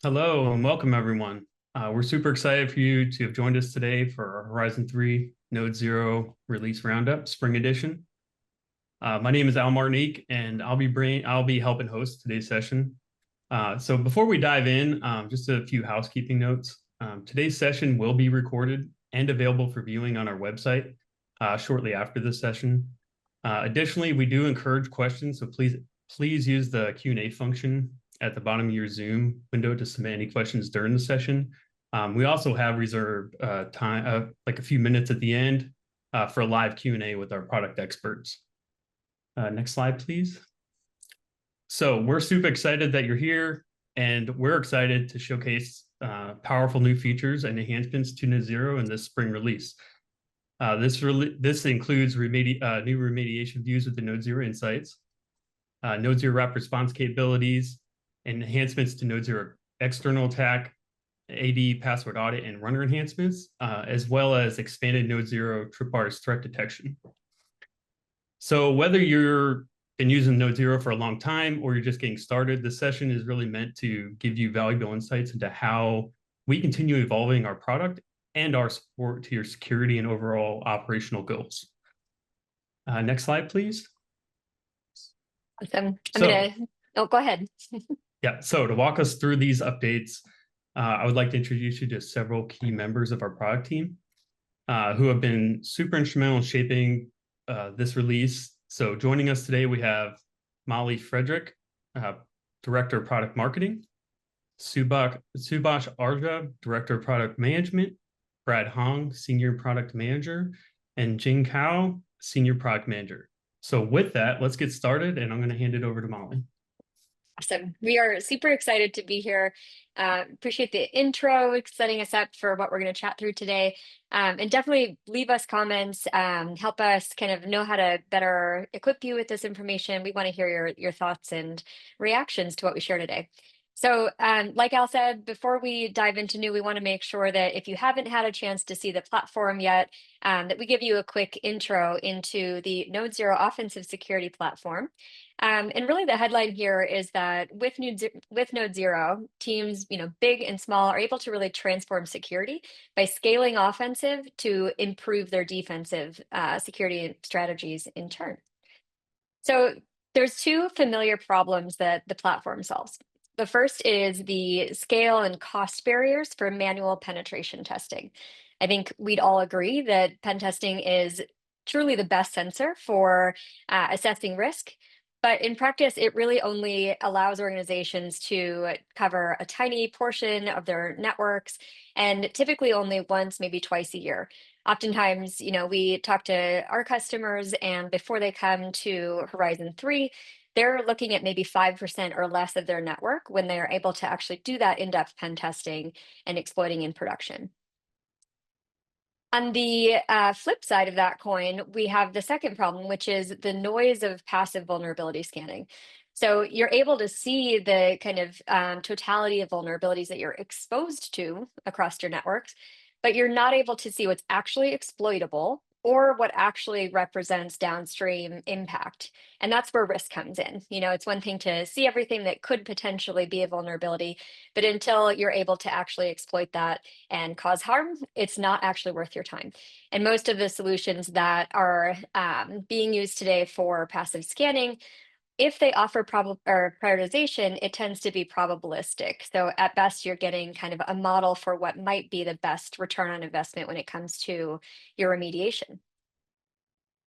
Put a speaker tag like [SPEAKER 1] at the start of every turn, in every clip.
[SPEAKER 1] Hello and welcome everyone. We're super excited for you to have joined us today for our Horizon 3 NodeZero Release Roundup Spring Edition. My name is Al Martinique and I'll be helping host today's session. So before we dive in, just a few housekeeping notes. Today's session will be recorded and available for viewing on our website shortly after this session. Additionally, we do encourage questions, so please use the Q&A function at the bottom of your Zoom window to submit any questions during the session. We also have reserved time, like a few minutes at the end for a live Q&A with our product experts. Next slide, please. So we're super excited that you're here, and we're excited to showcase powerful new features and enhancements to NodeZero in this spring release. This includes new remediation views with the NodeZero Insights, NodeZero Rapid Response capabilities, enhancements to NodeZero external attack, AD password audit, and runner enhancements, as well as expanded NodeZero Tripwires threat detection. So whether you've been using NodeZero for a long time or you're just getting started, this session is really meant to give you valuable insights into how we continue evolving our product and our support to your security and overall operational goals. Next slide, please.
[SPEAKER 2] Awesome. Go ahead.
[SPEAKER 1] Yeah, so to walk us through these updates, I would like to introduce you to several key members of our product team who have been super instrumental in shaping this release. So joining us today, we have Molly Frederick, Director of Product Marketing, Subhash Arja, Director of Product Management, Brad Hong, Senior Product Manager, and Jing Kao, Senior Product Manager. So with that, let's get started, and I'm going to hand it over to Molly.
[SPEAKER 2] Awesome. We are super excited to be here. Appreciate the intro, setting us up for what we're going to chat through today. And definitely leave us comments, help us kind of know how to better equip you with this information. We want to hear your thoughts and reactions to what we share today. So like Al said, before we dive into new, we want to make sure that if you haven't had a chance to see the platform yet, that we give you a quick intro into the NodeZero Offensive Security Platform. And really the headline here is that with NodeZero, teams, big and small, are able to really transform security by scaling offensive to improve their defensive security strategies in turn. So there's two familiar problems that the platform solves. The first is the scale and cost barriers for manual penetration testing. I think we'd all agree that pen testing is truly the best sensor for assessing risk. But in practice, it really only allows organizations to cover a tiny portion of their networks, and typically only once, maybe twice a year. Oftentimes, we talk to our customers, and before they come to Horizon 3, they're looking at maybe 5% or less of their network when they're able to actually do that in-depth pen testing and exploiting in production. On the flip side of that coin, we have the second problem, which is the noise of passive vulnerability scanning. So you're able to see the kind of totality of vulnerabilities that you're exposed to across your networks, but you're not able to see what's actually exploitable or what actually represents downstream impact. And that's where risk comes in. It's one thing to see everything that could potentially be a vulnerability, but until you're able to actually exploit that and cause harm, it's not actually worth your time. And most of the solutions that are being used today for passive scanning, if they offer prioritization, it tends to be probabilistic. So at best, you're getting kind of a model for what might be the best return on investment when it comes to your remediation.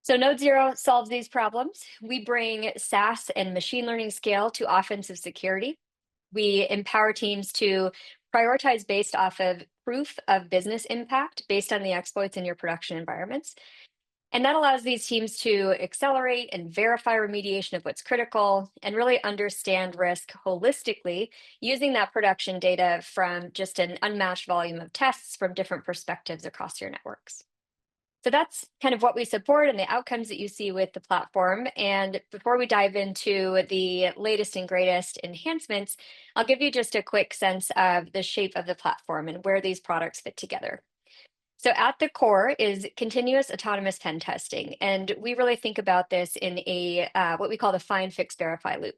[SPEAKER 2] So NodeZero solves these problems. We bring SaaS and machine learning scale to offensive security. We empower teams to prioritize based off of proof of business impact based on the exploits in your production environments. And that allows these teams to accelerate and verify remediation of what's critical and really understand risk holistically using that production data from just an unmatched volume of tests from different perspectives across your networks. So that's kind of what we support and the outcomes that you see with the platform. And before we dive into the latest and greatest enhancements, I'll give you just a quick sense of the shape of the platform and where these products fit together. So at the core is continuous autonomous pen testing. And we really think about this in a what we call the find, fix, verify loop.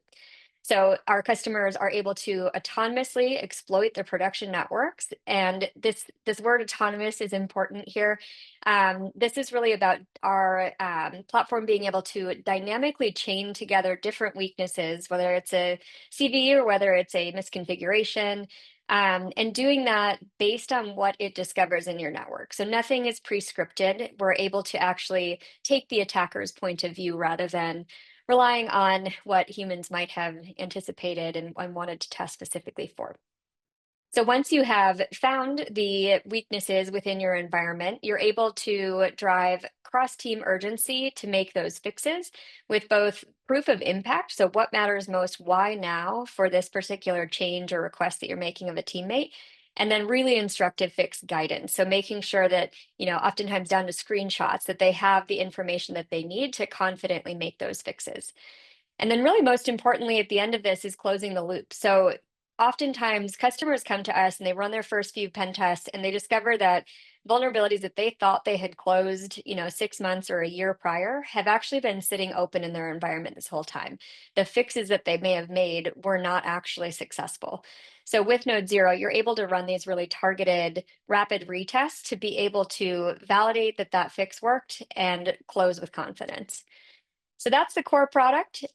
[SPEAKER 2] So our customers are able to autonomously exploit their production networks. And this word autonomous is important here. This is really about our platform being able to dynamically chain together different weaknesses, whether it's a CV or whether it's a misconfiguration, and doing that based on what it discovers in your network. So nothing is pre-scripted. We're able to actually take the attacker's point of view rather than relying on what humans might have anticipated and wanted to test specifically for. So once you have found the weaknesses within your environment, you're able to drive cross-team urgency to make those fixes with both proof of impact. So what matters most, why now for this particular change or request that you're making of a teammate, and then really instructive fix guidance. So making sure that, oftentimes down to screenshots, that they have the information that they need to confidently make those fixes. And then really most importantly at the end of this is closing the loop. So oftentimes customers come to us and they run their first few pen tests and they discover that vulnerabilities that they thought they had closed, 6 months or a year prior have actually been sitting open in their environment this whole time. The fixes that they may have made were not actually successful. So with NodeZero, you're able to run these really targeted rapid retests to be able to validate that that fix worked and close with confidence. So that's the core product.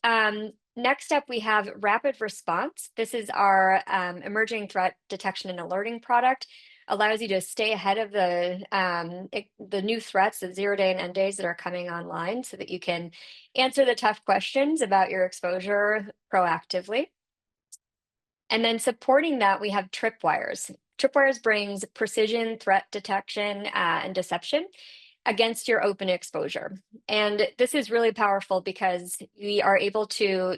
[SPEAKER 2] Next up, we have Rapid Response. This is our emerging threat detection and alerting product. Allows you to stay ahead of the new threats, the 0-day and end days that are coming online, so that you can answer the tough questions about your exposure proactively. And then supporting that, we have Tripwires. Tripwires brings precision threat detection and deception against your open exposure. And this is really powerful because we are able to,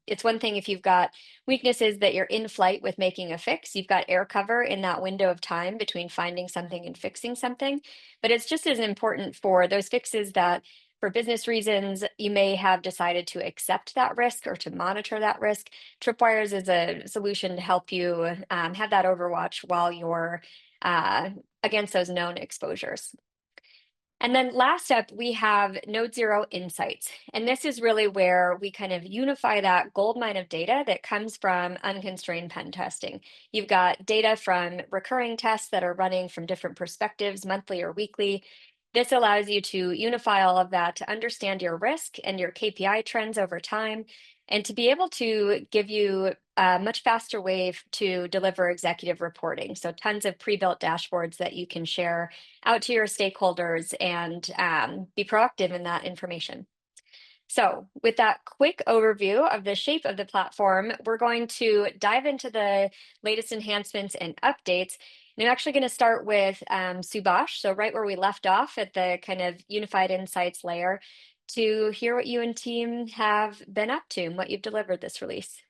[SPEAKER 2] it's one thing if you've got weaknesses that you're in flight with making a fix, you've got air cover in that window of time between finding something and fixing something. But it's just as important for those fixes that for business reasons, you may have decided to accept that risk or to monitor that risk. Tripwires is a solution to help you have that overwatch while you're against those known exposures. And then last up, we have NodeZero Insights. And this is really where we kind of unify that goldmine of data that comes from unconstrained pen testing. You've got data from recurring tests that are running from different perspectives, monthly or weekly. This allows you to unify all of that to understand your risk and your KPI trends over time, and to be able to give you a much faster way to deliver executive reporting. So tons of pre-built dashboards that you can share out to your stakeholders and be proactive in that information. So with that quick overview of the shape of the platform, we're going to dive into the latest enhancements and updates. And I'm actually going to start with Subhash, so right where we left off at the kind of unified insights layer, to hear what you and team have been up to and what you've delivered this release.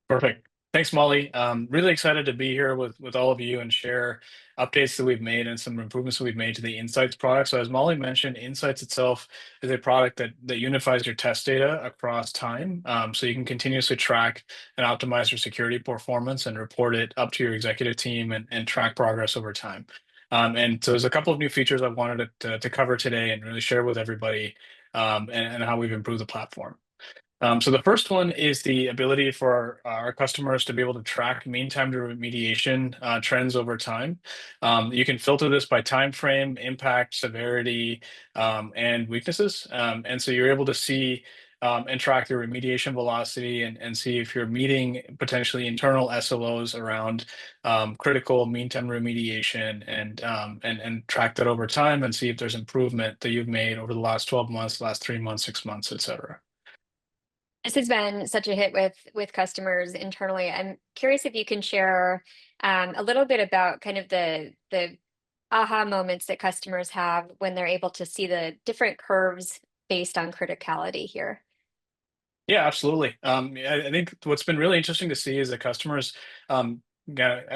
[SPEAKER 3] Perfect. Thanks, Molly. Really excited to be here with all of you and share updates that we've made and some improvements that we've made to the Insights product. So as Molly mentioned, Insights itself is a product that unifies your test data across time. So you can continuously track and optimize your security performance and report it up to your executive team and track progress over time. And so there's a couple of new features I wanted to cover today and really share with everybody and how we've improved the platform. So the first one is the ability for our customers to be able to track mean time to remediation trends over time. You can filter this by time frame, impact, severity, and weaknesses. And so you're able to see and track your remediation velocity and see if you're meeting potentially internal SLOs around critical mean time remediation and track that over time and see if there's improvement that you've made over the last 12 months, last 3 months, 6 months, et cetera.
[SPEAKER 2] This has been such a hit with customers internally. I'm curious if you can share a little bit about kind of the aha moments that customers have when they're able to see the different curves based on criticality here.
[SPEAKER 3] Yeah, absolutely. I think what's been really interesting to see is that customers, and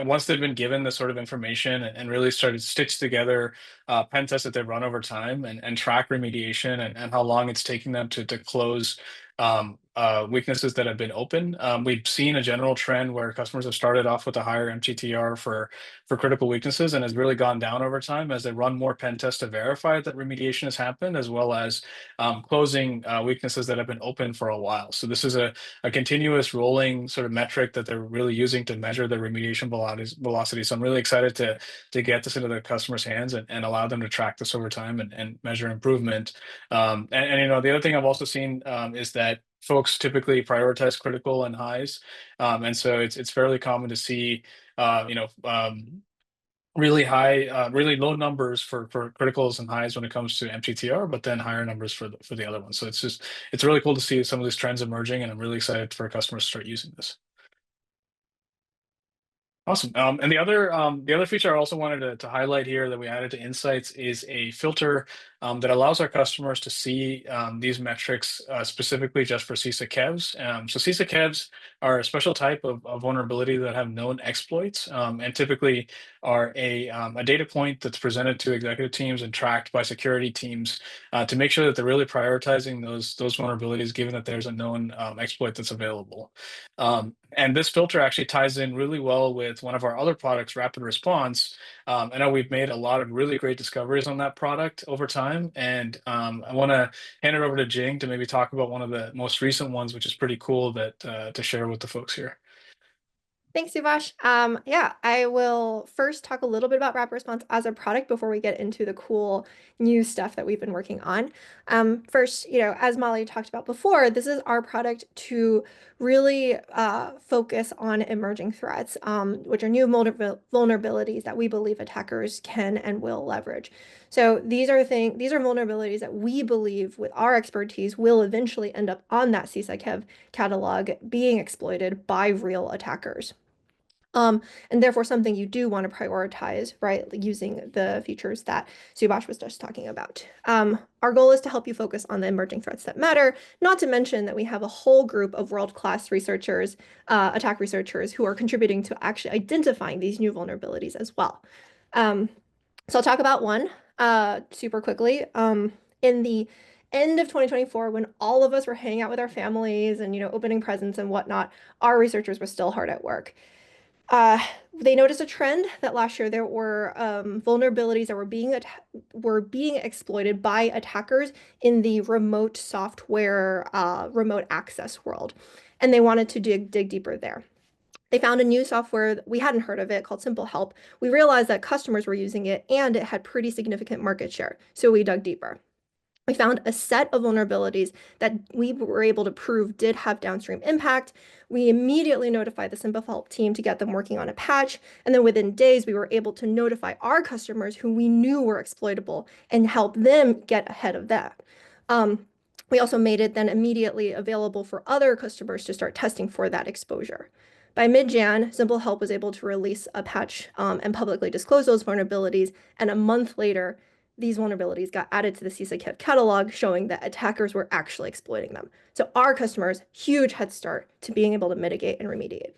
[SPEAKER 3] once they've been given this sort of information and really started to stitch together pen tests that they've run over time and track remediation and how long it's taking them to close weaknesses that have been open. We've seen a general trend where customers have started off with a higher MTTR for critical weaknesses and has really gone down over time as they run more pen tests to verify that remediation has happened, as well as closing weaknesses that have been open for a while. So this is a continuous rolling sort of metric that they're really using to measure the remediation velocity. So I'm really excited to get this into the customer's hands and allow them to track this over time and measure improvement. And you know, the other thing I've also seen is that folks typically prioritize critical and highs, and so it's fairly common to see you know, really high, really low numbers for criticals and highs when it comes to MTTR, but then higher numbers for the other ones. So it's really cool to see some of these trends emerging, and I'm really excited for customers to start using this. Awesome. And the other feature I also wanted to highlight here that we added to Insights is a filter that allows our customers to see these metrics specifically just for CISA KEVs. So CISA KEVs are a special type of vulnerability that have known exploits and typically are a data point that's presented to executive teams and tracked by security teams to make sure that they're really prioritizing those vulnerabilities, given that there's a known exploit that's available. And this filter actually ties in really well with one of our other products, Rapid Response. I know we've made a lot of really great discoveries on that product over time, and I want to hand it over to Jing to maybe talk about one of the most recent ones, which is pretty cool that to share with the folks here.
[SPEAKER 4] Thanks, Subash. Yeah, I will first talk a little bit about Rapid Response as a product before we get into the cool new stuff that we've been working on. First, you know, as Molly talked about before, this is our product to really focus on emerging threats, which are new vulnerabilities that we believe attackers can and will leverage. So these are vulnerabilities that we believe, with our expertise, will eventually end up on that CISA KEV catalog being exploited by real attackers. And therefore something you do want to prioritize, right, using the features that Subash was just talking about. Our goal is to help you focus on the emerging threats that matter, not to mention that we have a whole group of world-class researchers, attack researchers, who are contributing to actually identifying these new vulnerabilities as well. So I'll talk about one super quickly. In the end of 2024, when all of us were hanging out with our families and, you know, opening presents and whatnot, our researchers were still hard at work. They noticed a trend that last year there were vulnerabilities that were being exploited by attackers in the remote software, remote access world, and they wanted to dig deeper there. They found a new software that we hadn't heard of it called Simple Help. We realized that customers were using it and it had pretty significant market share, so we dug deeper. We found a set of vulnerabilities that we were able to prove did have downstream impact. We immediately notified the Simple Help team to get them working on a patch, and then within days, we were able to notify our customers who we knew were exploitable and help them get ahead of that. We also made it then immediately available for other customers to start testing for that exposure. By mid-Jan, Simple Help was able to release a patch and publicly disclose those vulnerabilities, and a month later, these vulnerabilities got added to the CISA KEV catalog, showing that attackers were actually exploiting them. So our customers, huge head start to being able to mitigate and remediate.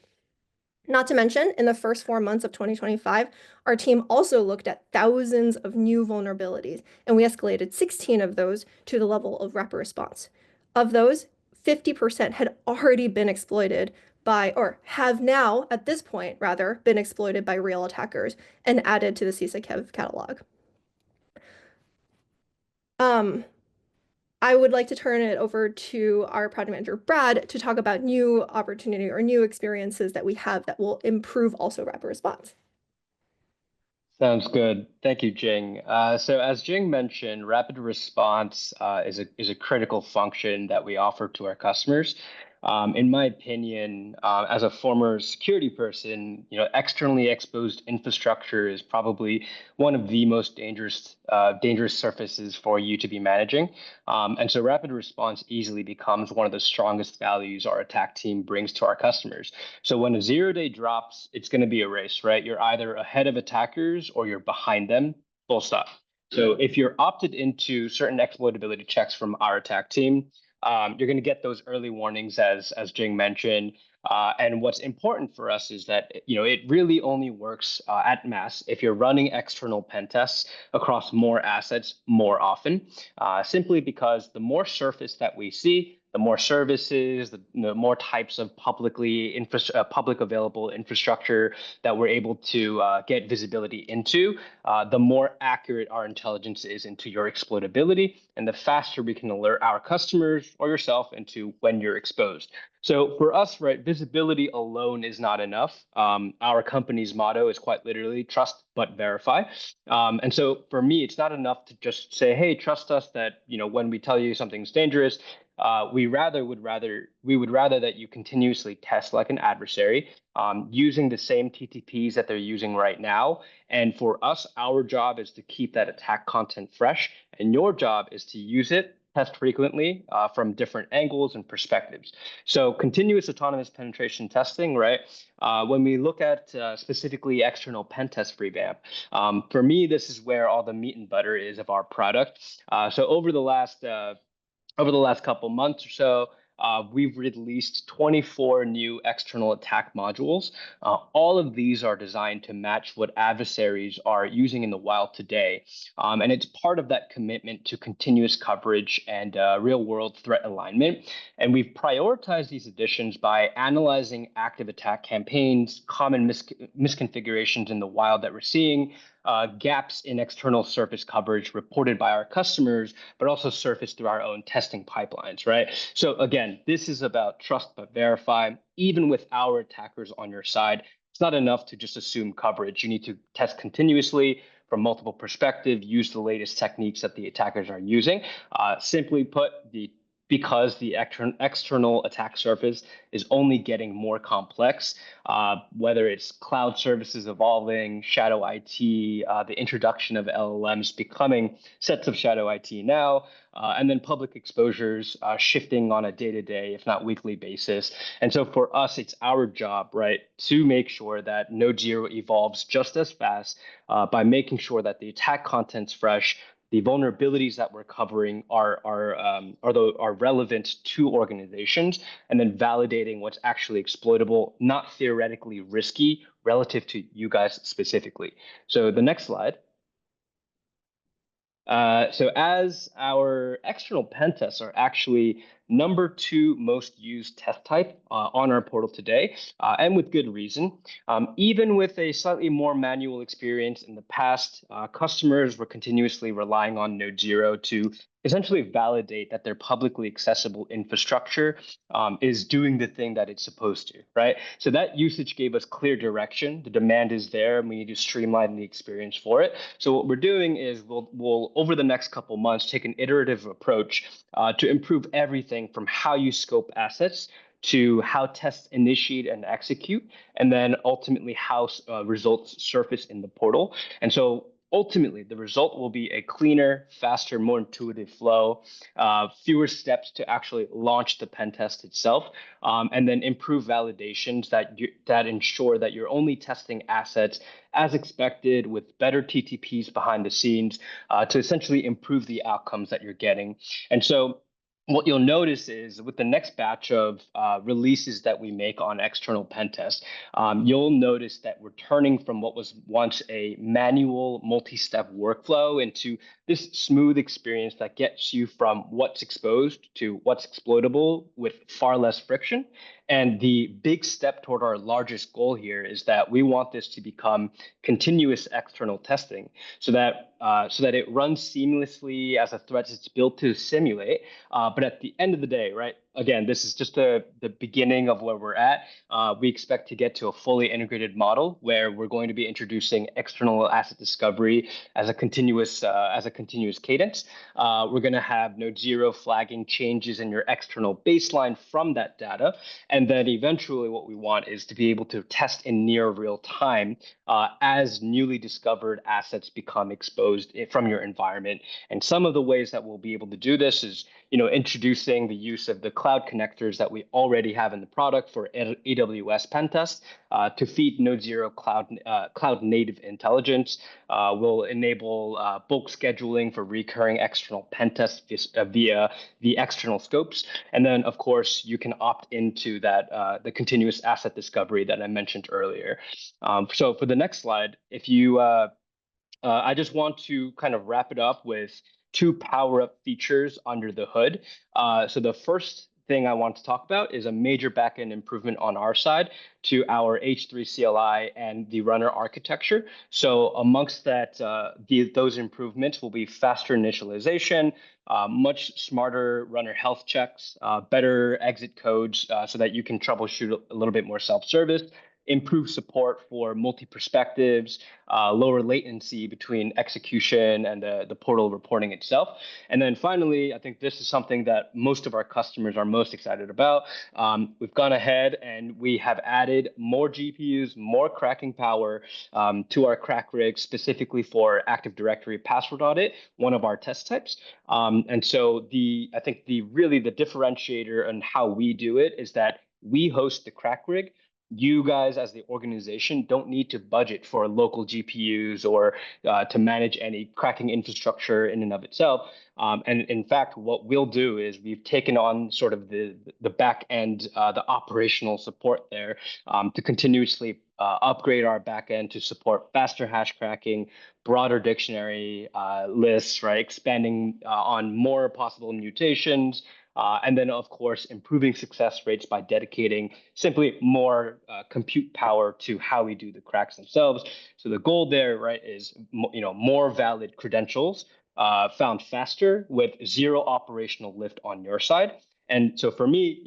[SPEAKER 4] Not to mention, in the first 4 months of 2025, our team also looked at thousands of new vulnerabilities, and we escalated 16 of those to the level of Rapid Response. Of those, 50% had already been exploited by, or have now, at this point, rather, been exploited by real attackers and added to the CISA KEV catalog. I would like to turn it over to our product manager, Brad, to talk about new opportunity or new experiences that we have that will improve also Rapid Response.
[SPEAKER 5] Sounds good. Thank you, Jing. So as Jing mentioned, rapid response is a critical function that we offer to our customers. In my opinion, as a former security person, you know, externally exposed infrastructure is probably one of the most dangerous surfaces for you to be managing. And so rapid response easily becomes one of the strongest values our attack team brings to our customers. So when a 0-day drops, it's going to be a race, right? You're either ahead of attackers or you're behind them, full stop. So if you're opted into certain exploitability checks from our attack team, you're going to get those early warnings, as Jing mentioned. And what's important for us is that it really only works at mass if you're running external pen tests across more assets more often, simply because the more surface that we see, the more services, the more types of public available infrastructure that we're able to get visibility into, the more accurate our intelligence is into your exploitability, and the faster we can alert our customers or yourself into when you're exposed. So for us, right, visibility alone is not enough. Our company's motto is quite literally trust but verify. And so for me, it's not enough to just say, hey, trust us that when we tell you something's dangerous. We would rather that you continuously test like an adversary, using the same TTPs that they're using right now. And for us, our job is to keep that attack content fresh, and your job is to use it, test frequently from different angles and perspectives. So continuous autonomous penetration testing, right? When we look at specifically external pen test revamp, for me, this is where all the meat and butter is of our product. So over the last couple months or so, we've released 24 new external attack modules. All of these are designed to match what adversaries are using in the wild today. And it's part of that commitment to continuous coverage and real-world threat alignment. And we've prioritized these additions by analyzing active attack campaigns, common misconfigurations in the wild that we're seeing, gaps in external surface coverage reported by our customers, but also surfaced through our own testing pipelines, right? So again, this is about trust but verify. Even with our attackers on your side, it's not enough to just assume coverage. You need to test continuously from multiple perspectives, use the latest techniques that the attackers are using. Simply put, because the external attack surface is only getting more complex, whether it's cloud services evolving, shadow IT, the introduction of LLMs becoming sets of shadow IT now, and then public exposures shifting on a day-to-day, if not weekly basis. And so for us, it's our job, right, to make sure that NodeZero evolves just as fast by making sure that the attack content's fresh, the vulnerabilities that we're covering are relevant to organizations, and then validating what's actually exploitable, not theoretically risky relative to you guys specifically. So the next slide. So as our external pen tests are actually number 2 most used test type on our portal today, and with good reason. Even with a slightly more manual experience in the past, customers were continuously relying on NodeZero to essentially validate that their publicly accessible infrastructure is doing the thing that it's supposed to, right? So that usage gave us clear direction. The demand is there, and we need to streamline the experience for it. So what we're doing is we'll over the next couple months take an iterative approach to improve everything from how you scope assets to how tests initiate and execute, and then ultimately how results surface in the portal. And so ultimately, the result will be a cleaner, faster, more intuitive flow, fewer steps to actually launch the pen test itself, and then improve validations that ensure that you're only testing assets as expected with better TTPs behind the scenes to essentially improve the outcomes that you're getting. And so what you'll notice is with the next batch of releases that we make on external pen tests, you'll notice that we're turning from what was once a manual multi-step workflow into this smooth experience that gets you from what's exposed to what's exploitable with far less friction. And the big step toward our largest goal here is that we want this to become continuous external testing so that it runs seamlessly as a threat it's built to simulate. But at the end of the day, right, again, this is just the beginning of where we're at. We expect to get to a fully integrated model where we're going to be introducing external asset discovery as a continuous cadence. We're going to have NodeZero flagging changes in your external baseline from that data. And then eventually what we want is to be able to test in near real time as newly discovered assets become exposed from your environment. And some of the ways that we'll be able to do this is introducing the use of the cloud connectors that we already have in the product for AWS Pentest to feed NodeZero cloud native intelligence. Will enable bulk scheduling for recurring external pentests via the external scopes. And then, of course, you can opt into that the continuous asset discovery that I mentioned earlier. So for the next slide, if you I just want to kind of wrap it up with 2 power-up features under the hood. So the first thing I want to talk about is a major backend improvement on our side to our H3 CLI and the runner architecture. So amongst that, those improvements will be faster initialization, much smarter runner health checks, better exit codes so that you can troubleshoot a little bit more self-service, improve support for multi-perspectives, lower latency between execution and the portal reporting itself. And then finally, I think this is something that most of our customers are most excited about. We've gone ahead and we have added more GPUs, more cracking power to our crack rig specifically for Active Directory password audit, one of our test types. And so I think the differentiator and how we do it is that we host the crack rig. You guys as the organization don't need to budget for local GPUs or to manage any cracking infrastructure in and of itself. And in fact, what we'll do is we've taken on sort of the back end, the operational support there to continuously upgrade our backend to support faster hash cracking, broader dictionary lists, right? Expanding on more possible mutations, and then, of course, improving success rates by dedicating simply more compute power to how we do the cracks themselves. So the goal there, right, is more valid credentials found faster with zero operational lift on your side. And so for me,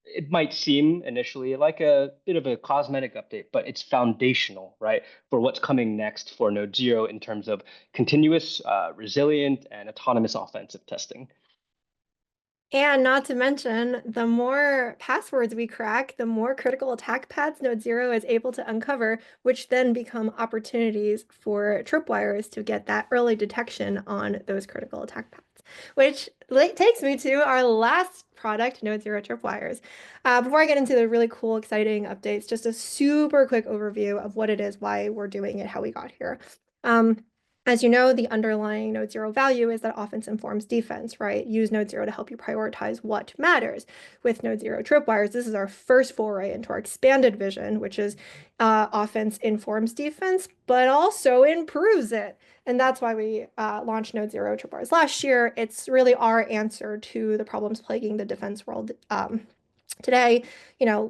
[SPEAKER 5] it might seem initially like a bit of a cosmetic update, but it's foundational, right, for what's coming next for NodeZero in terms of continuous, resilient, and autonomous offensive testing.
[SPEAKER 4] And not to mention, the more passwords we crack, the more critical attack paths NodeZero is able to uncover, which then become opportunities for tripwires to get that early detection on those critical attack paths, which takes me to our last product, NodeZero Tripwires. Before I get into the really cool, exciting updates, just a super quick overview of what it is, why we're doing it, how we got here. As you know, the underlying NodeZero value is that offense informs defense, right? Use NodeZero to help you prioritize what matters. With NodeZero Tripwires, this is our first foray into our expanded vision, which is offense informs defense, but also improves it. And that's why we launched NodeZero Tripwires last year. It's really our answer to the problems plaguing the defense world today.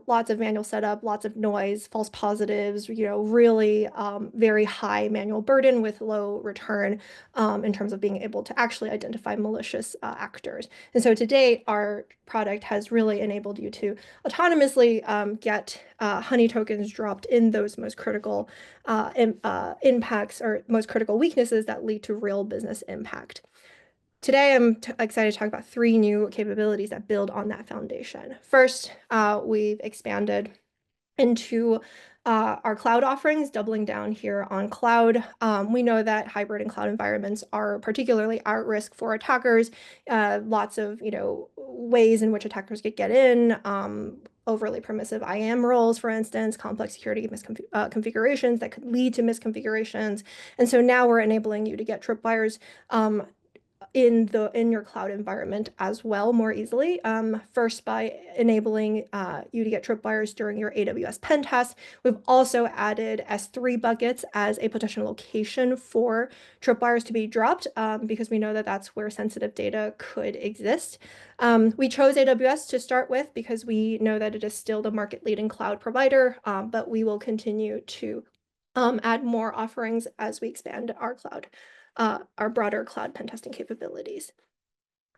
[SPEAKER 4] Lots of manual setup, lots of noise, false positives, really very high manual burden with low return in terms of being able to actually identify malicious actors. And so to date, our product has really enabled you to autonomously get honey tokens dropped in those most critical impacts or most critical weaknesses that lead to real business impact. Today, I'm excited to talk about 3 new capabilities that build on that foundation. First, we've expanded into our cloud offerings, doubling down here on cloud. We know that hybrid and cloud environments are particularly at risk for attackers. Lots of ways in which attackers could get in. Overly permissive IAM roles, for instance, complex security configurations that could lead to misconfigurations. And so now we're enabling you to get tripwires in your cloud environment as well more easily. First, by enabling you to get tripwires during your AWS pen test. We've also added S3 buckets as a potential location for tripwires to be dropped because we know that that's where sensitive data could exist. We chose AWS to start with because we know that it is still the market-leading cloud provider, but we will continue to add more offerings as we expand our broader cloud pen testing capabilities.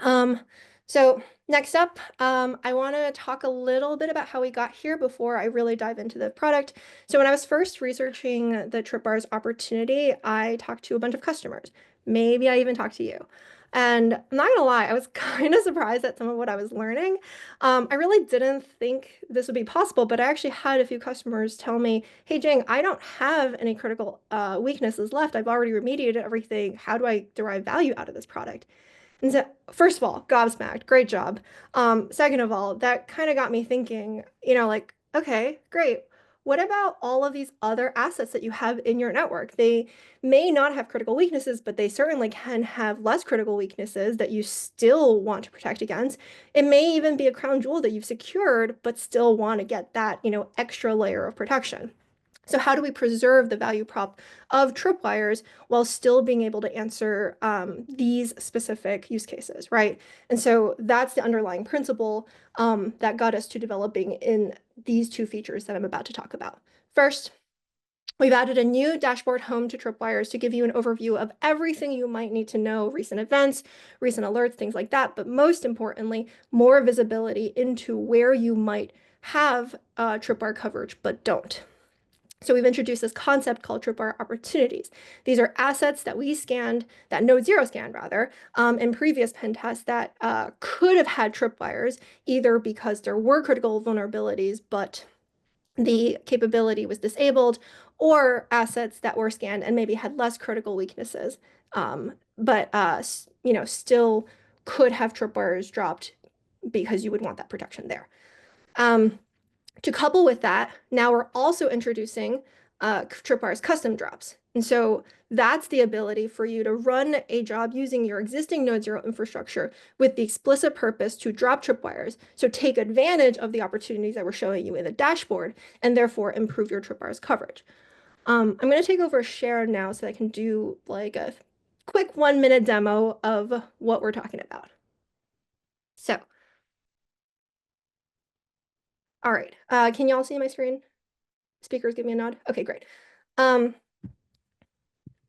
[SPEAKER 4] So next up, I want to talk a little bit about how we got here before I really dive into the product. So when I was first researching the Tripwires opportunity, I talked to a bunch of customers. Maybe I even talked to you. And I'm not gonna lie, I was kind of surprised at some of what I was learning. I really didn't think this would be possible, but I actually had a few customers tell me, hey, Jing, I don't have any critical weaknesses left. I've already remediated everything. How do I derive value out of this product? And so, first of all, gobsmacked, great job. Second of all, that kind of got me thinking, like, okay, great. What about all of these other assets that you have in your network? They may not have critical weaknesses, but they certainly can have less critical weaknesses that you still want to protect against. It may even be a crown jewel that you've secured, but still want to get that, extra layer of protection. So how do we preserve the value prop of tripwires while still being able to answer these specific use cases, right? And so that's the underlying principle that got us to developing in these two features that I'm about to talk about. First, we've added a new dashboard home to Tripwires to give you an overview of everything you might need to know, recent events, recent alerts, things like that. But most importantly, more visibility into where you might have tripwire coverage but don't. So we've introduced this concept called tripwire opportunities. These are assets that we scanned, that NodeZero scanned rather, in previous pen tests that could have had tripwires, either because there were critical vulnerabilities, but the capability was disabled, or assets that were scanned and maybe had less critical weaknesses, but still could have tripwires dropped because you would want that protection there. To couple with that, now we're also introducing Tripwire's custom drops. And so that's the ability for you to run a job using your existing NodeZero infrastructure with the explicit purpose to drop tripwires. So take advantage of the opportunities that we're showing you in the dashboard and therefore improve your tripwires coverage. I'm going to take over share now so I can do like a quick 1-minute demo of what we're talking about. So, all right, can y'all see my screen? Speakers give me a nod. Okay, great.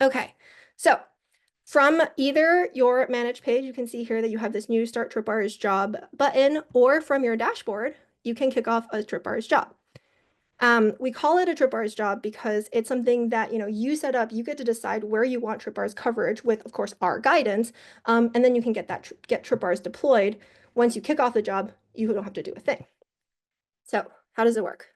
[SPEAKER 4] Okay, so from either your manage page, you can see here that you have this new Start Tripwires job button, or from your dashboard, you can kick off a Tripwires job. We call it a Tripwires job because it's something that you set up. You get to decide where you want Tripwires coverage with, of course, our guidance, and then you can get Tripwires deployed. Once you kick off the job, you don't have to do a thing. So how does it work?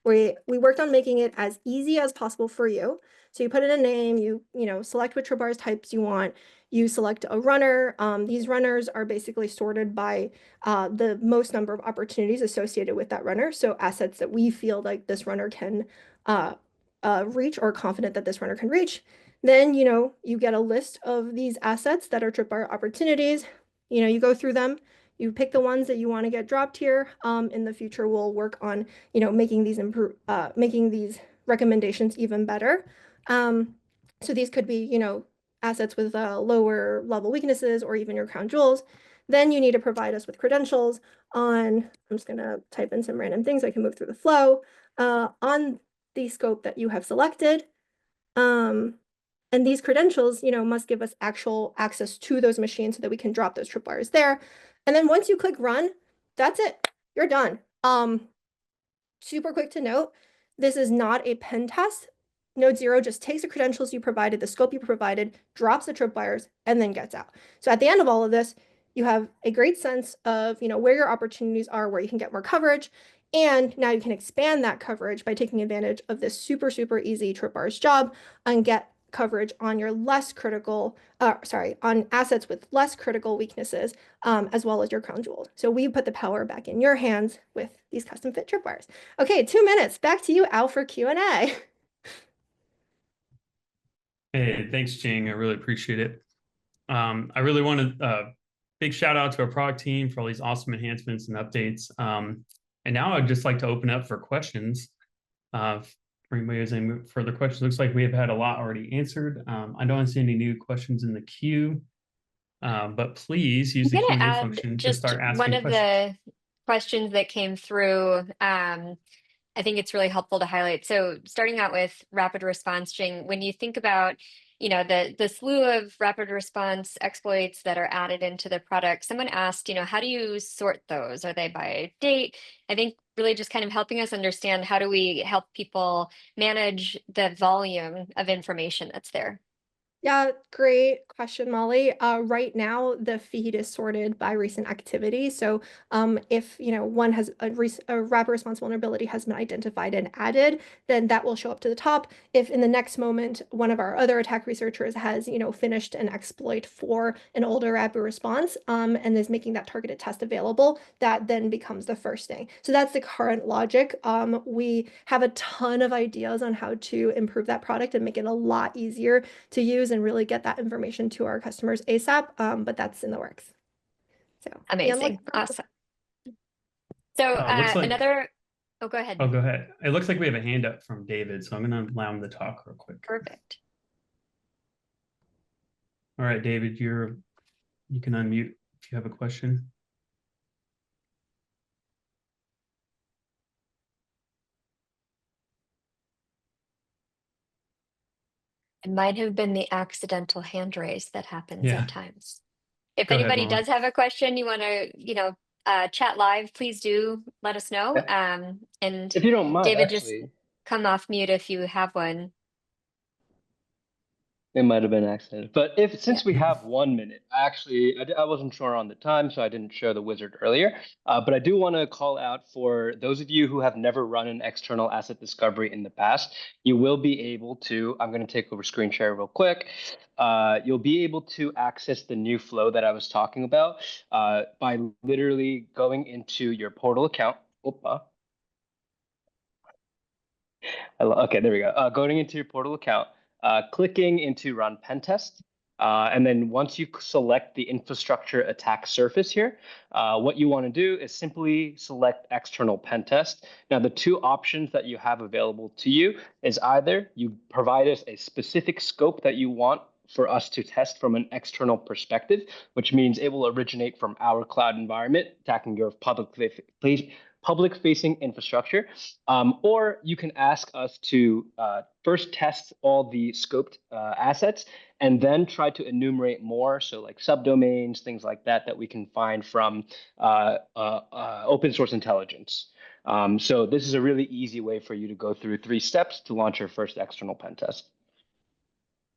[SPEAKER 4] We worked on making it as easy as possible for you. So you put in a name, you select which tripwires types you want, you select a runner. These runners are basically sorted by the most number of opportunities associated with that runner. So assets that we feel like this runner can reach or confident that this runner can reach. Then, you get a list of these assets that are tripwire opportunities. You go through them. You pick the ones that you want to get dropped here. In the future, we'll work on, making these recommendations even better. So these could be, assets with lower level weaknesses or even your crown jewels. Then you need to provide us with credentials on, I'm just going to type in some random things so I can move through the flow, on the scope that you have selected. And these credentials, must give us actual access to those machines so that we can drop those tripwires there. And then once you click run, that's it. You're done. Super quick to note, this is not a pen test. NodeZero just takes the credentials you provided, the scope you provided, drops the tripwires, and then gets out. So at the end of all of this, you have a great sense of where your opportunities are, where you can get more coverage. And now you can expand that coverage by taking advantage of this super, super easy tripwires job and get coverage on your less critical, on assets with less critical weaknesses, as well as your crown jewels. So we put the power back in your hands with these custom fit tripwires. Okay, 2 minutes. Back to you, Al, for Q&A.
[SPEAKER 1] Hey, thanks, Jing. I really appreciate it. I really want to big shout out to our product team for all these awesome enhancements and updates. And now I'd just like to open up for questions. For anybody who has any further questions, looks like we have had a lot already answered. I don't see any new questions in the queue, but please use the
[SPEAKER 2] I'm
[SPEAKER 1] Q&A
[SPEAKER 2] gonna add
[SPEAKER 1] function to
[SPEAKER 2] just
[SPEAKER 1] start asking
[SPEAKER 2] one of
[SPEAKER 1] questions.
[SPEAKER 2] the questions that came through. I think it's really helpful to highlight. So starting out with rapid response, Jing, when you think about, the slew of rapid response exploits that are added into the product, someone asked, how do you sort those? Are they by date? I think really just kind of helping us understand how do we help people manage the volume of information that's there.
[SPEAKER 4] Yeah, great question, Molly. Right now, the feed is sorted by recent activity. So, if one has a wrapper response vulnerability has been identified and added, then that will show up to the top. If in the next moment one of our other attack researchers has finished an exploit for an older wrapper response, and is making that targeted test available, that then becomes the first thing. So that's the current logic. We have a ton of ideas on how to improve that product and make it a lot easier to use and really get that information to our customers ASAP. But that's in the works. So
[SPEAKER 2] Amazing. Awesome. So
[SPEAKER 1] looks like,
[SPEAKER 2] oh, go ahead.
[SPEAKER 1] Oh, go ahead. It looks like we have a hand up from David, so I'm going to allow him to talk real quick.
[SPEAKER 2] Perfect.
[SPEAKER 1] All right, David, you can unmute if you have a question.
[SPEAKER 2] It might have been the accidental hand raise that happens
[SPEAKER 1] Yeah.
[SPEAKER 2] sometimes. If
[SPEAKER 1] Go ahead,
[SPEAKER 2] anybody
[SPEAKER 1] Molly.
[SPEAKER 2] does have a question, you want to, chat live, please do let us know. And
[SPEAKER 5] If you don't mind,
[SPEAKER 2] David,
[SPEAKER 5] actually.
[SPEAKER 2] just come off mute if you have one.
[SPEAKER 5] It might have been an accident, but since we have 1 minute, I wasn't sure on the time, so I didn't show the wizard earlier. But I do want to call out for those of you who have never run an external asset discovery in the past, you will be able to. I'm going to take over screen share real quick. You'll be able to access the new flow that I was talking about by literally going into your portal account. Okay, there we go. Going into your portal account, clicking into run pen test. And then once you select the infrastructure attack surface here, what you want to do is simply select external pen test. Now, the two options that you have available to you is either you provide us a specific scope that you want for us to test from an external perspective, which means it will originate from our cloud environment, attacking your public-facing infrastructure, or you can ask us to first test all the scoped assets and then try to enumerate more, so like subdomains, things like that, that we can find from open source intelligence. So this is a really easy way for you to go through 3 steps to launch your first external pen test.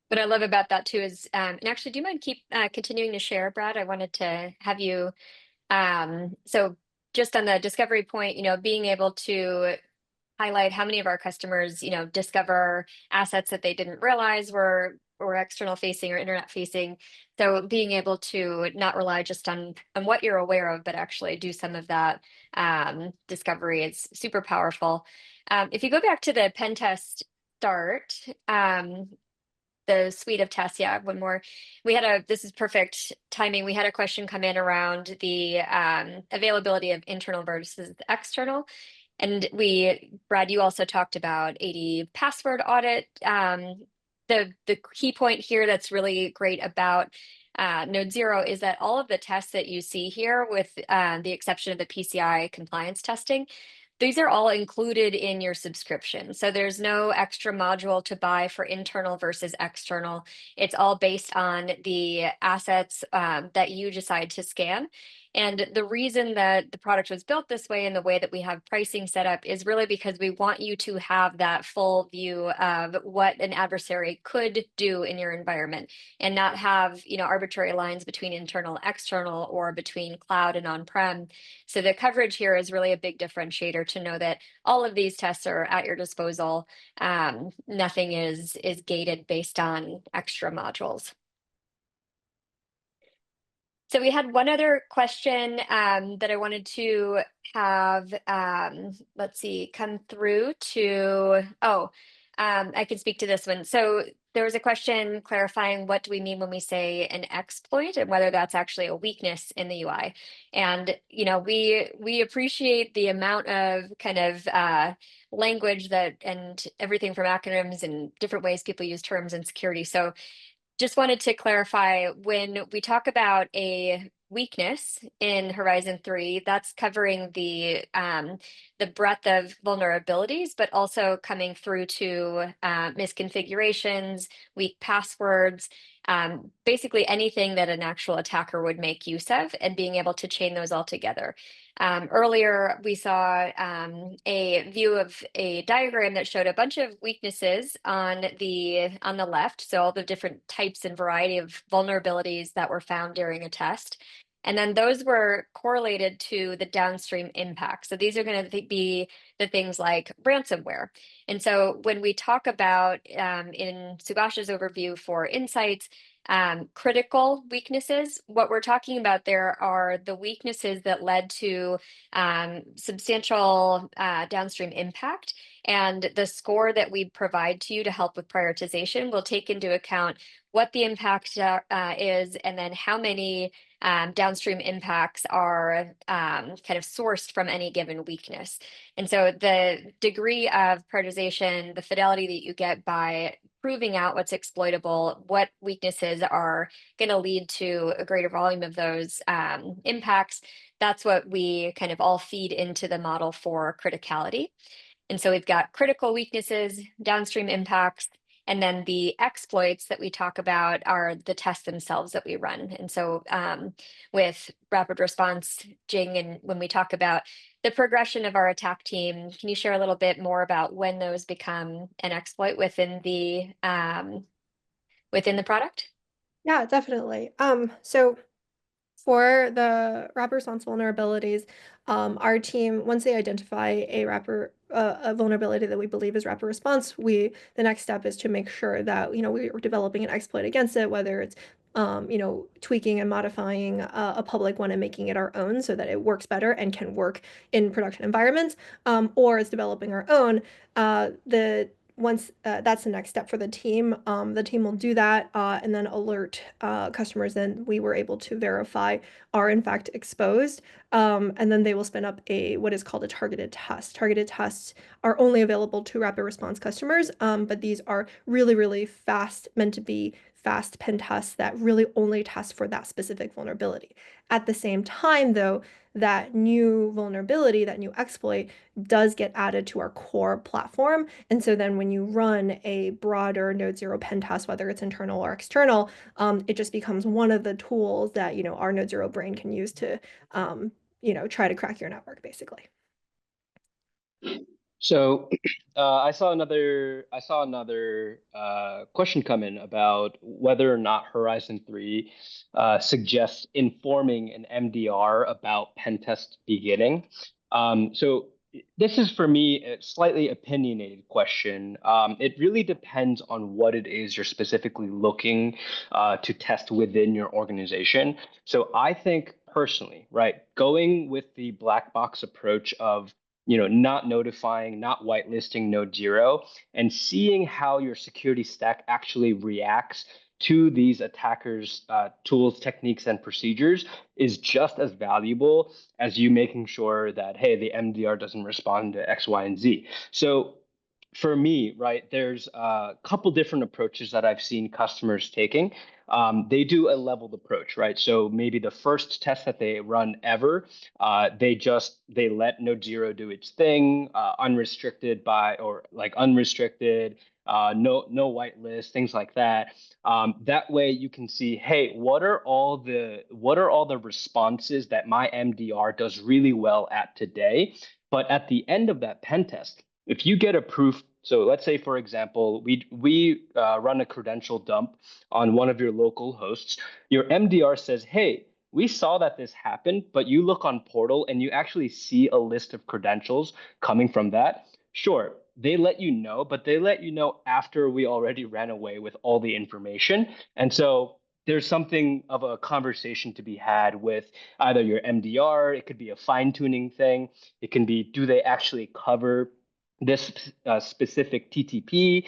[SPEAKER 2] What I love about that too is, and actually, do you mind continuing to share, Brad? I wanted to have you, so just on the discovery point, being able to highlight how many of our customers, discover assets that they didn't realize were external facing or internet facing. So being able to not rely just on what you're aware of, but actually do some of that discovery is super powerful. If you go back to the pen test start, the suite of tests, one more. This is perfect timing. We had a question come in around the availability of internal versus external. And Brad, you also talked about 80 password audit. The key point here that's really great about NodeZero is that all of the tests that you see here, with the exception of the PCI compliance testing, these are all included in your subscription. So there's no extra module to buy for internal versus external. It's all based on the assets that you decide to scan. And the reason that the product was built this way and the way that we have pricing set up is really because we want you to have that full view of what an adversary could do in your environment and not have, arbitrary lines between internal, external, or between cloud and on-prem. So the coverage here is really a big differentiator to know that all of these tests are at your disposal. Nothing is gated based on extra modules. So we had one other question that I wanted to have, let's see, come through to, I can speak to this one. So there was a question clarifying what do we mean when we say an exploit and whether that's actually a weakness in the UI. And, we appreciate the amount of kind of language and everything from acronyms and different ways people use terms in security. So just wanted to clarify, when we talk about a weakness in Horizon 3, that's covering the breadth of vulnerabilities, but also coming through to misconfigurations, weak passwords, basically anything that an actual attacker would make use of, and being able to chain those all together. Earlier, we saw a view of a diagram that showed a bunch of weaknesses on the left, so all the different types and variety of vulnerabilities that were found during a test. And then those were correlated to the downstream impact. So these are going to be the things like ransomware. And so when we talk about in Subhash's overview for insights, critical weaknesses, what we're talking about there are the weaknesses that led to substantial downstream impact. And the score that we provide to you to help with prioritization will take into account what the impact is, and then how many downstream impacts are kind of sourced from any given weakness. And so the degree of prioritization, the fidelity that you get by proving out what's exploitable, what weaknesses are going to lead to a greater volume of those impacts, that's what we kind of all feed into the model for criticality. And so we've got critical weaknesses, downstream impacts, and then the exploits that we talk about are the tests themselves that we run. And so with rapid response, Jing, and when we talk about the progression of our attack team, can you share a little bit more about when those become an exploit within the product?
[SPEAKER 4] Yeah, definitely. So for the rapid response vulnerabilities, our team, once they identify a vulnerability that we believe is rapid response, the next step is to make sure that, we're developing an exploit against it, whether it's, tweaking and modifying a public one and making it our own so that it works better and can work in production environments, or it's developing our own. Once that's the next step for the team will do that and then alert customers then we were able to verify are in fact exposed, and then they will spin up what is called a targeted test. Targeted tests are only available to rapid response customers, but these are really, really fast, meant to be fast pen tests that really only test for that specific vulnerability. At the same time, though, that new vulnerability, that new exploit, does get added to our core platform. And so then when you run a broader NodeZero pen test, whether it's internal or external, it just becomes one of the tools that, our NodeZero brain can use to, try to crack your network, basically.
[SPEAKER 5] So I saw another question come in about whether or not Horizon 3 suggests informing an MDR about pen test beginning. So this is, for me, a slightly opinionated question. It really depends on what it is you're specifically looking to test within your organization. So I think personally, right, going with the black box approach of not notifying, not whitelisting NodeZero, and seeing how your security stack actually reacts to these attackers' tools, techniques, and procedures is just as valuable as you making sure that, hey, the MDR doesn't respond to X, Y, and Z. So for me, right, there's a couple different approaches that I've seen customers taking. They do a leveled approach, right? So maybe the first test that they run ever, they let NodeZero do its thing, unrestricted no whitelist, things like that. That way you can see, hey, what are all the responses that my MDR does really well at today? But at the end of that pen test, if you get a proof, so let's say, for example, we run a credential dump on one of your local hosts, your MDR says, hey, we saw that this happened, but you look on Portal and you actually see a list of credentials coming from that. Sure, they let you know, but they let you know after we already ran away with all the information. And so there's something of a conversation to be had with either your MDR, it could be a fine-tuning thing, it can be, do they actually cover this specific TTP?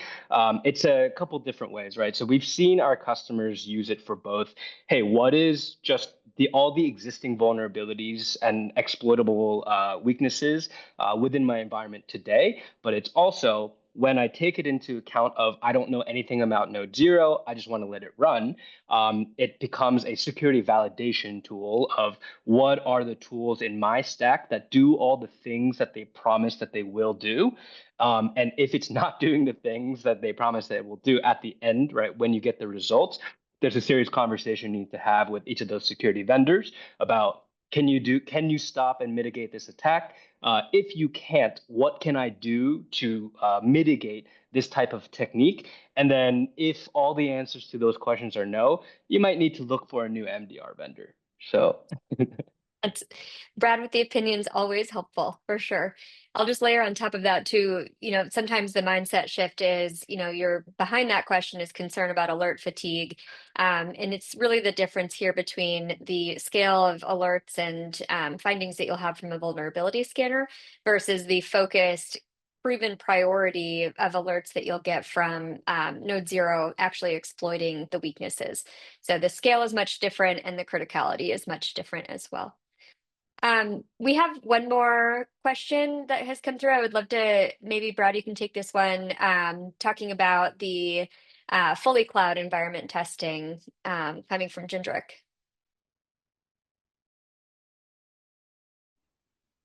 [SPEAKER 5] It's a couple different ways, right? So we've seen our customers use it for both. Hey, what is just all the existing vulnerabilities and exploitable weaknesses within my environment today? But it's also, when I take it into account of, I don't know anything about NodeZero, I just want to let it run, it becomes a security validation tool of what are the tools in my stack that do all the things that they promise that they will do. And if it's not doing the things that they promise that it will do at the end, right, when you get the results, there's a serious conversation you need to have with each of those security vendors about can you stop and mitigate this attack? If you can't, what can I do to mitigate this type of technique? And then if all the answers to those questions are no, you might need to look for a new MDR vendor. So
[SPEAKER 2] That's Brad with the opinions, always helpful for sure. I'll just layer on top of that too, sometimes the mindset shift is, you're behind that question is concern about alert fatigue. And it's really the difference here between the scale of alerts and findings that you'll have from a vulnerability scanner versus the focused proven priority of alerts that you'll get from NodeZero actually exploiting the weaknesses. So the scale is much different and the criticality is much different as well. We have one more question that has come through. I would love to, maybe Brad, you can take this one, talking about the fully cloud environment testing coming from Jindrak.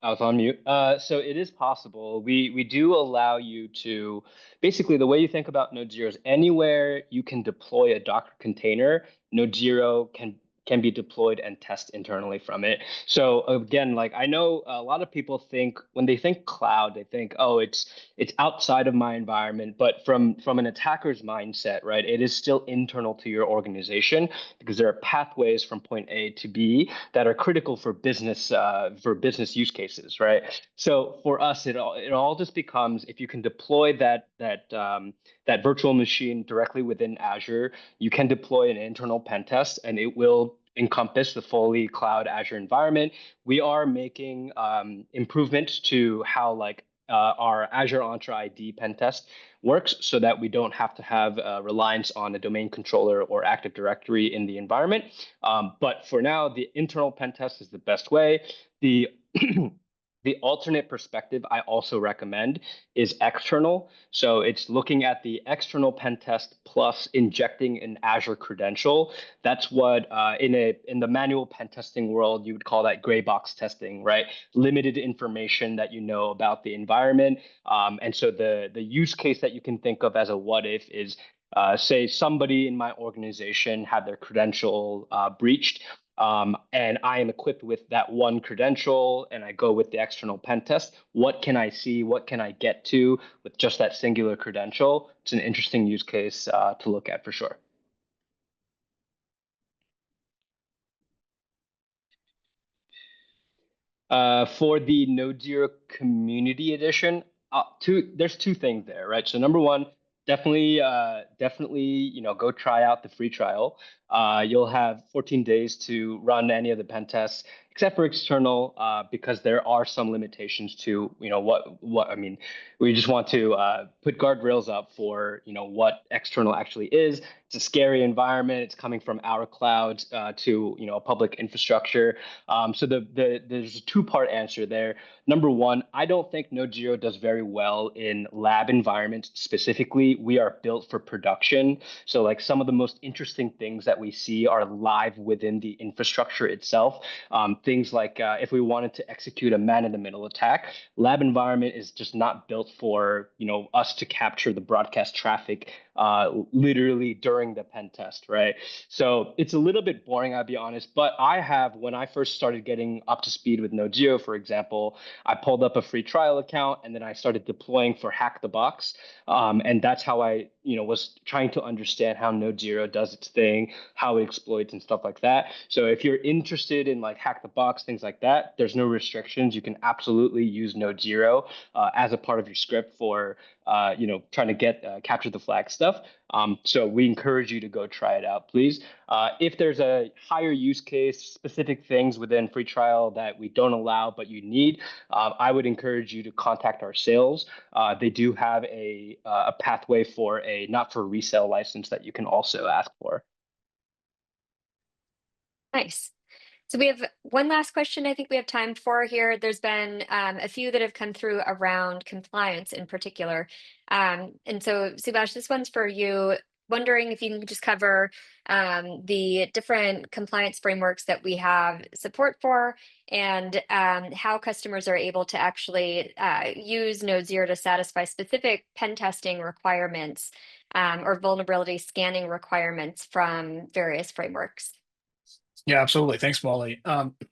[SPEAKER 5] I was on mute. So it is possible. We do allow you to, basically the way you think about NodeZero is anywhere you can deploy a Docker container, NodeZero can be deployed and test internally from it. So again, like I know a lot of people think when they think cloud, they think, oh, it's outside of my environment. But from an attacker's mindset, right, it is still internal to your organization because there are pathways from point A to B that are critical for business use cases, right? So for us, it all just becomes if you can deploy that virtual machine directly within Azure, you can deploy an internal pen test and it will encompass the fully cloud Azure environment. We are making improvements to how our Azure Entra ID pen test works so that we don't have to have reliance on a domain controller or Active Directory in the environment. But for now, the internal pen test is the best way. The The alternate perspective I also recommend is external. So it's looking at the external pen test plus injecting an Azure credential. That's what in the manual pen testing world, you would call that gray box testing, right? Limited information that you know about the environment. And so the use case that you can think of as a what if is say somebody in my organization had their credential breached. And I am equipped with that one credential and I go with the external pen test. What can I see? What can I get to with just that singular credential? It's an interesting use case to look at for sure. For the NodeZero Community Edition, there's two things there, right? So number one, definitely, go try out the free trial. You'll have 14 days to run any of the pen tests, except for external, because there are some limitations to, what I mean. We just want to put guardrails up for, what external actually is. It's a scary environment. It's coming from our cloud to, a public infrastructure. So there's a two-part answer there. Number one, I don't think NodeZero does very well in lab environments specifically. We are built for production. So like some of the most interesting things that we see are live within the infrastructure itself. Things like if we wanted to execute a man-in-the-middle attack, lab environment is just not built for us to capture the broadcast traffic literally during the pen test, right? So it's a little bit boring, I'll be honest. But when I first started getting up to speed with NodeZero, for example, I pulled up a free trial account and then I started deploying for Hack the Box. And that's how I was trying to understand how NodeZero does its thing, how it exploits and stuff like that. So if you're interested in like Hack the Box, things like that, there's no restrictions. You can absolutely use NodeZero as a part of your script for trying to capture the flag stuff. So we encourage you to go try it out, please. If there's a higher use case, specific things within free trial that we don't allow but you need, I would encourage you to contact our sales. They do have a pathway for a not for resale license that you can also ask for.
[SPEAKER 2] Nice. So we have one last question I think we have time for here. There's been a few that have come through around compliance in particular. And so Subhash, this one's for you. Wondering if you can just cover the different compliance frameworks that we have support for and how customers are able to actually use NodeZero to satisfy specific pen testing requirements or vulnerability scanning requirements from various frameworks.
[SPEAKER 3] Yeah, absolutely. Thanks, Molly.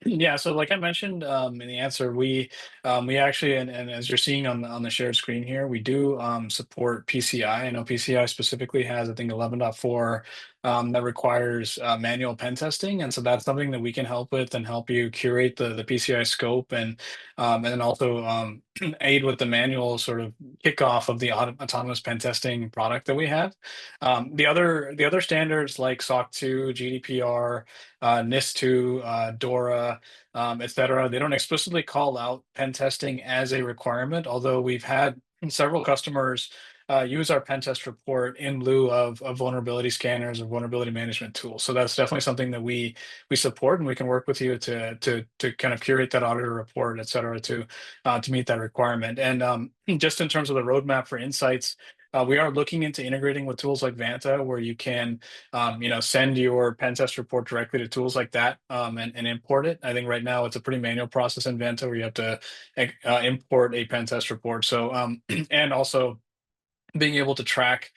[SPEAKER 3] Yeah, so like I mentioned in the answer, we actually, and as you're seeing on the shared screen here, we do support PCI. I know PCI specifically has, I think, 11.4 that requires manual pen testing, and so that's something that we can help with and help you curate the PCI scope, and then also aid with the manual sort of kickoff of the autonomous pen testing product that we have. The other standards like SOC 2, GDPR, NIST2, DORA, et cetera. They don't explicitly call out pen testing as a requirement, although we've had several customers use our pen test report in lieu of vulnerability scanners or vulnerability management tools. So that's definitely something that we support, and we can work with you to kind of curate that auditor report, et cetera, to meet that requirement. And just in terms of the roadmap for insights, we are looking into integrating with tools like Vanta, where you can send your pen test report directly to tools like that, and import it. I think right now it's a pretty manual process in Vanta where you have to import a pen test report. So and also being able to track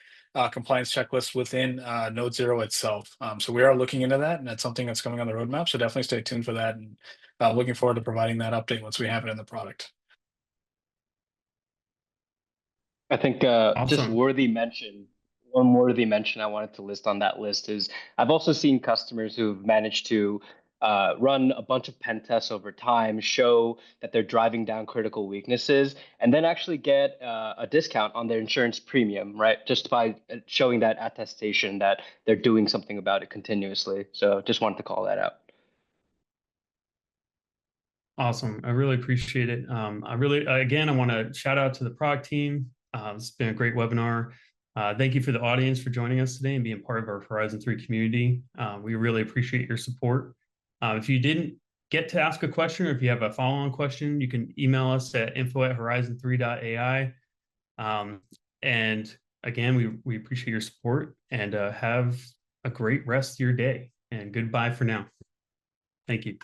[SPEAKER 3] compliance checklists within NodeZero itself. So we are looking into that, and that's something that's coming on the roadmap. So definitely stay tuned for that, and looking forward to providing that update once we have it in the product.
[SPEAKER 5] I think just
[SPEAKER 1] Awesome.
[SPEAKER 5] worthy mention, one worthy mention I wanted to list on that list is I've also seen customers who've managed to run a bunch of pen tests over time, show that they're driving down critical weaknesses, and then actually get a discount on their insurance premium, right? Just by showing that attestation that they're doing something about it continuously. So just wanted to call that out.
[SPEAKER 1] Awesome. I really appreciate it. Again, I want to shout out to the product team. It's been a great webinar. Thank you for the audience for joining us today and being part of our Horizon 3 community. We really appreciate your support. If you didn't get to ask a question, or if you have a follow-on question, you can email us at info@horizon3.ai. And again, we appreciate your support, and have a great rest of your day. And goodbye for now. Thank you.